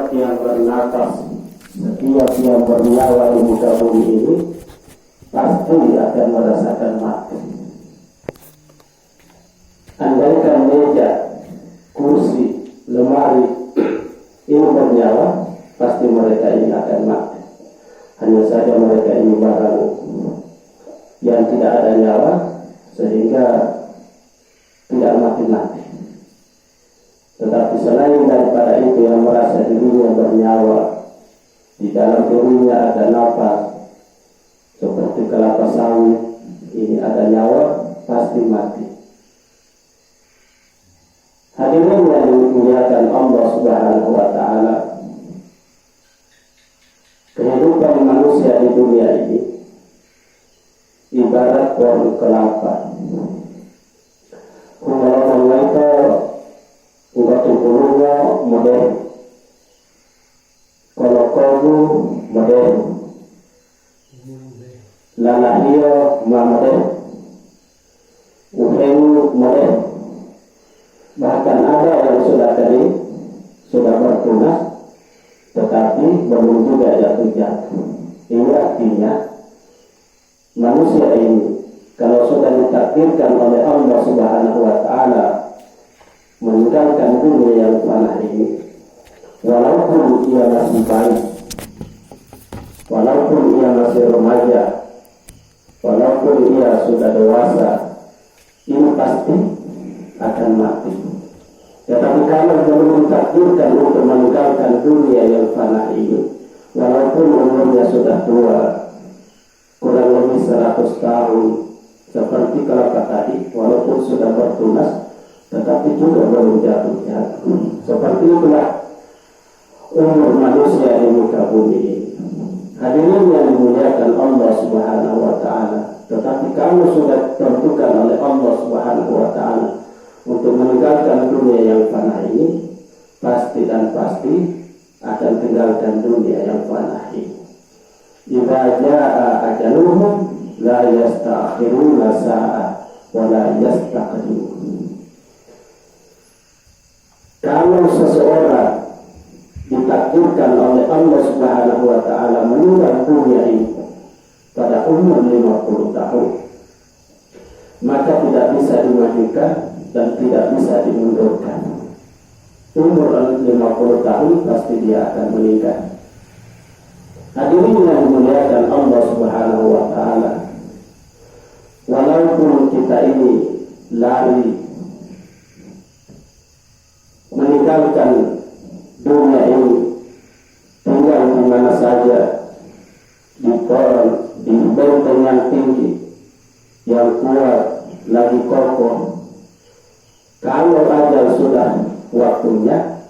setiap yang bernafas, setiap yang bernyawa di muka bumi ini pasti akan merasakan mati. Andaikan meja, kursi, lemari ini bernyawa, pasti mereka ini akan mati. Hanya saja mereka ini barang yang tidak ada nyawa, sehingga tidak mati-mati. Tetapi selain daripada itu, yang merasa dirinya bernyawa, di dalam dirinya ada nafas, seperti kelapa sawit, ini ada nyawa, pasti mati. Hadirin yang dimuliakan Allah Subhanahu wa Ta'ala, kehidupan manusia di dunia ini ibarat pohon kelapa. Kalau itu udah tumbuhnya modern, kalau kamu modern, lalahio modern, uhenu modern. Bahkan ada yang sudah bertunas, tetapi belum juga jatuh. Ini artinya manusia ini kalau sudah ditakdirkan oleh Allah Subhanahu wa Ta'ala meninggalkan dunia yang fana ini, walaupun ia masih baik, walaupun ia masih remaja, walaupun ia sudah dewasa, ini pasti akan mati. Tetapi kalau belum ditakdirkan untuk meninggalkan dunia yang fana ini, walaupun umurnya sudah tua, kurang lebih 100 tahun, seperti kelapa tadi, walaupun sudah bertunas, tetapi juga belum jatuh. Seperti itulah umur manusia di muka bumi ini. Hadirin yang dimuliakan Allah Subhanahu wa Ta'ala, tetapi kamu sudah ditentukan oleh Allah Subhanahu wa Ta'ala untuk meninggalkan dunia yang fana ini, pasti dan pasti akan tinggalkan dunia yang fana ini. Idza jaa ajaluhum la yasta'khiruna sa'ah wa la yastaqdimun. Kalau seseorang ditakdirkan oleh Allah Subhanahu wa Ta'ala meninggal dunia ini pada umur 50 tahun, maka tidak bisa dimajukan dan tidak bisa dimundurkan. Umur 50 tahun pasti dia akan meninggal. Hadirin yang dimuliakan Allah Subhanahu wa Ta'ala, walaupun kita ini lari meninggalkan dunia ini, tinggal di mana saja, di pohon, di benteng yang tinggi, yang kuat, lagi kokoh. Kalau ajal sudah waktunya,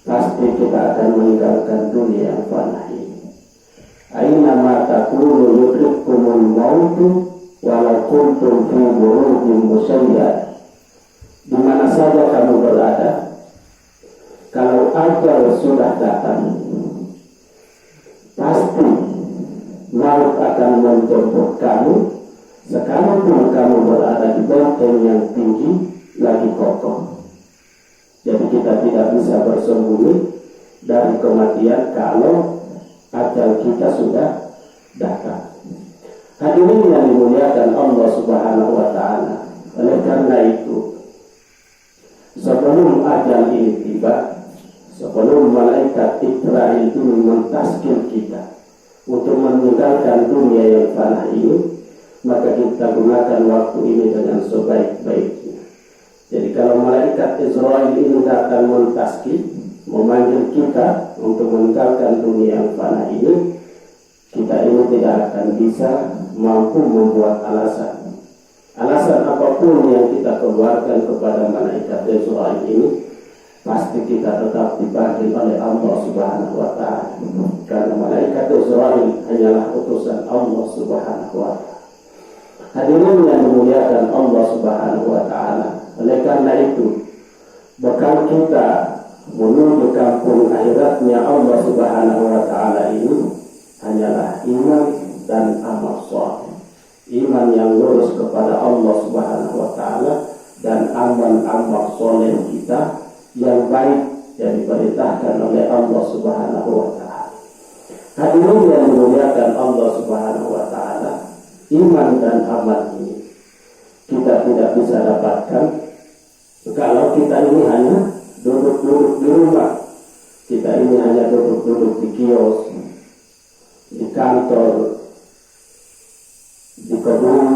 pasti kita akan meninggalkan dunia yang fana ini. Aina ma takunu yudrikkumul mautu walau kuntum fi burujin musyayyad. Di mana saja kamu berada, kalau ajal sudah datang, pasti maut akan menjemput kamu, sekalipun kamu berada di benteng yang tinggi lagi kokoh. Jadi kita tidak bisa bersembunyi dari kematian kalau ajal kita sudah datang. Hadirin yang dimuliakan Allah Subhanahu wa Ta'ala, oleh karena itu, sebelum ajal ini tiba, sebelum malaikat Israel itu mentazkir kita untuk meninggalkan dunia yang fana ini, maka kita gunakan waktu ini dengan sebaik-baiknya. Jadi kalau malaikat Israel ini datang mentazkir, memanggil kita untuk meninggalkan dunia yang fana ini, kita ini tidak akan bisa mampu membuat alasan apapun yang kita keluarkan kepada malaikat Israel ini, pasti kita tetap dipanggil oleh Allah Subhanahu wa Ta'ala, karena malaikat Israel hanyalah utusan Allah Subhanahu wa Ta'ala. Hadirin yang dimuliakan Allah Subhanahu wa Ta'ala, oleh karena itu bekal kita menuju kampung akhiratnya Allah Subhanahu wa Ta'ala ini hanyalah iman dan amal saleh. Iman yang lurus kepada Allah Subhanahu wa Ta'ala dan amal-amal saleh kita yang baik yang diperintahkan oleh Allah Subhanahu wa Ta'ala. Hadirin yang dimuliakan Allah Subhanahu wa Ta'ala, iman dan amal ini kita tidak bisa dapatkan kalau kita ini hanya duduk-duduk di rumah, kita ini hanya duduk-duduk di kios, di kantor, di kebun,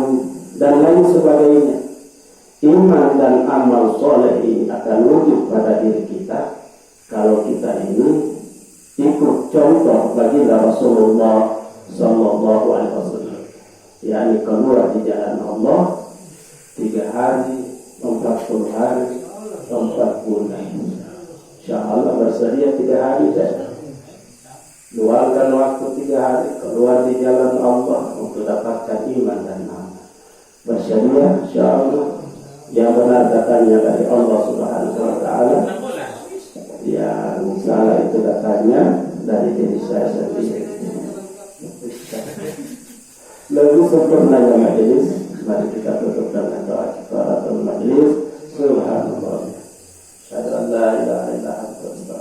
dan lain sebagainya. Iman dan amal soleh ini akan wujud pada diri kita kalau kita ini ikut contoh baginda Rasulullah Sallallahu Alaihi Wasallam, yakni keluar di jalan Allah 3 hari, 40 hari, 4 bulan. Insya Allah bersedia 3 hari saja. Luangkan waktu 3 hari keluar di jalan Allah untuk dapatkan iman dan amal. Bersedia, insya Allah. Yang benar datanya dari Allah Subhanahu wa Ta'ala, yang salah itu datanya dari diri saya sendiri. Lalu sempurnanya majelis, mari kita tutup dengan doa kifaratul majelis. Subhanallah, asyhadu an la ilaha illa anta, astaghfiruka.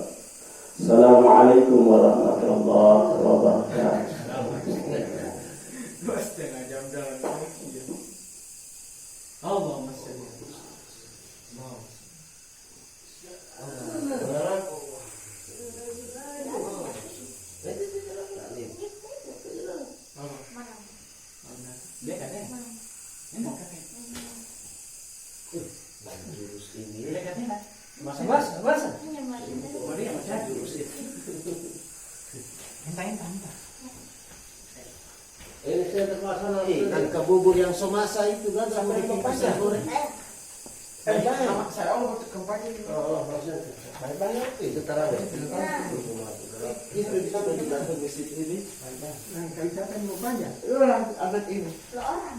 Assalamualaikum warahmatullahi wabarakatuh. Allahumma shalli Ini saya terpaksa kan ke bubur yang somasa itu kan sama bikin pisang goreng. saya mau kembali. Oh, maksudnya banyak itu tarawih. Itu bisa juga ke masjid ini. Nah, kita kan mau banyak. Orang adat ini. Orang.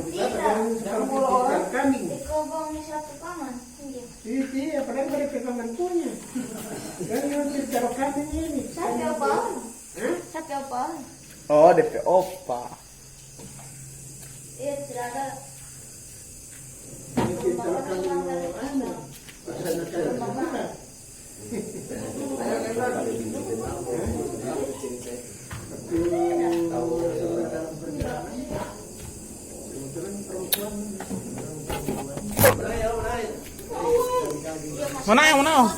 Jangan kambing. Di kobong di satu kamar. Iya, padahal mereka kamar punya. Kan yang taruh kambing ini. Sapi apa orang? Sapi apa orang? Oh, DP Opa. Iya, tidak ada. Taruh kambing mana? Pasal kita. Mana yang mana?